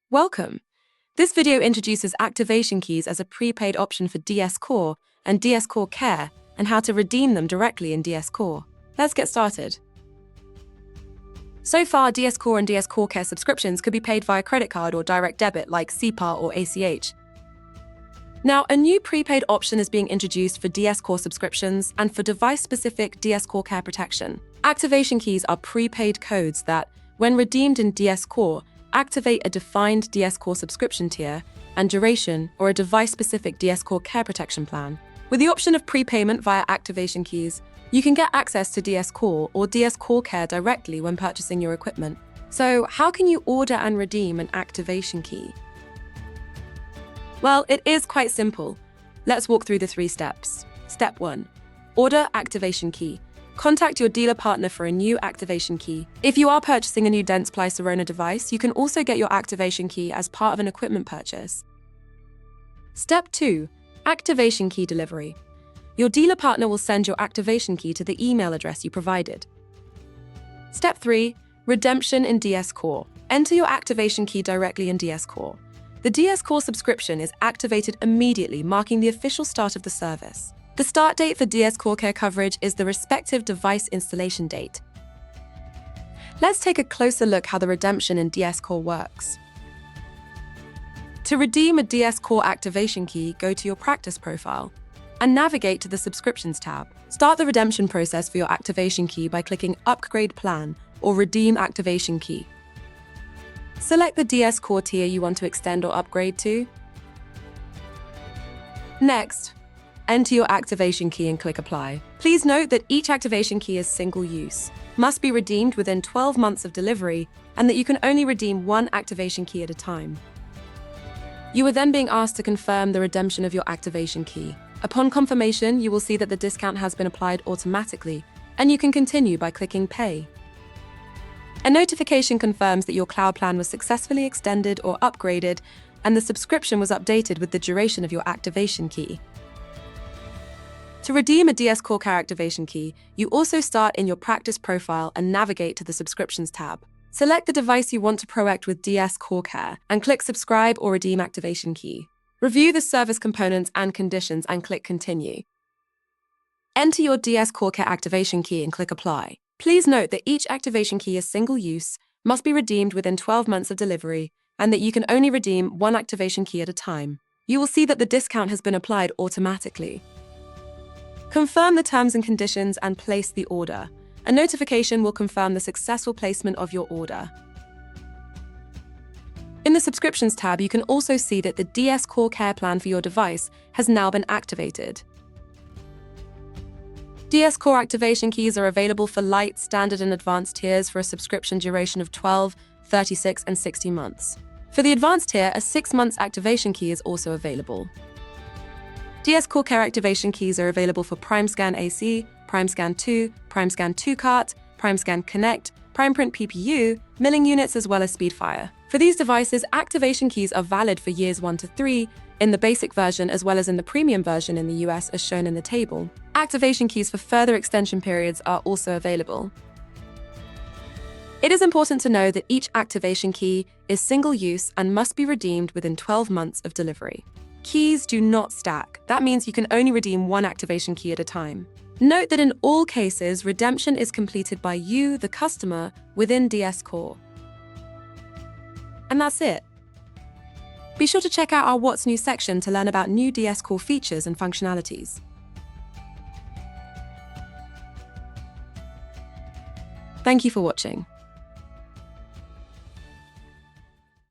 Welcome! This video introduces activation keys as a prepaid option for DS Core and DS Core Care and how to redeem them directly in DS Core. Let's get started. So far, DS Core and DS Core Care subscriptions could be paid via credit card or direct debit like SEPA or ACH. Now, a new prepaid option is being introduced for DS Core subscriptions and for device-specific DS Core Care protection. Activation keys are prepaid codes that, when redeemed in DS Core, activate a defined DS Core subscription tier and duration or a device-specific DS Core Care protection plan. With the option of prepayment via activation keys, you can get access to DS Core or DS Core Care directly when purchasing your equipment. So, how can you order and redeem an activation key? Well, it is quite simple. Let's walk through the 3 steps. Step 1. Order activation key. Contact your dealer partner for a new activation key. If you are purchasing a new Dentsply Sirona device, you can also get your activation key as part of an equipment purchase. Step 2. Activation key delivery. Your dealer partner will send your activation key to the email address you provided. Step 3. Redemption in DS Core. Enter your activation key directly in DS Core. The DS Core subscription is activated immediately, marking the official start of the service. The start date for DS Core Care coverage is the respective device installation date. Let's take a closer look how the redemption in DS Core works. To redeem a DS Core activation key, go to your practice profile and navigate to the Subscriptions tab. Start the redemption process for your activation key by clicking Upgrade Plan or Redeem Activation Key. Select the DS Core tier you want to extend or upgrade to. Next, enter your activation key and click Apply. Please note that each activation key is single-use, must be redeemed within 12 months of delivery, and that you can only redeem one activation key at a time. You are then being asked to confirm the redemption of your activation key. Upon confirmation, you will see that the discount has been applied automatically, and you can continue by clicking Pay. A notification confirms that your cloud plan was successfully extended or upgraded, and the subscription was updated with the duration of your activation key. To redeem a DS Core Care activation key, you also start in your practice profile and navigate to the Subscriptions tab. Select the device you want to proact with DS Core Care and click Subscribe or Redeem Activation Key. Review the service components and conditions and click Continue. Enter your DS Core Care activation key and click Apply. Please note that each activation key is single-use, must be redeemed within 12 months of delivery, and that you can only redeem one activation key at a time. You will see that the discount has been applied automatically. Confirm the terms and conditions and place the order. A notification will confirm the successful placement of your order. In the Subscriptions tab, you can also see that the DS Core Care plan for your device has now been activated. DS Core activation keys are available for light, standard, and advanced tiers for a subscription duration of 12, 36, and 60 months. For the advanced tier, a 6-month activation key is also available. DS Core Care activation keys are available for PrimeScan AC, PrimeScan 2, PrimeScan 2 Cart, PrimeScan Connect, PrimePrint PPU, milling units, as well as SpeedFire. For these devices, activation keys are valid for years 1 to 3 in the basic version as well as in the premium version in the US as shown in the table. Activation keys for further extension periods are also available. It is important to know that each activation key is single-use and must be redeemed within 12 months of delivery. Keys do not stack. That means you can only redeem one activation key at a time. Note that in all cases, redemption is completed by you, the customer, within DS Core. And that's it. Be sure to check out our What's New section to learn about new DS Core features and functionalities. Thank you for watching.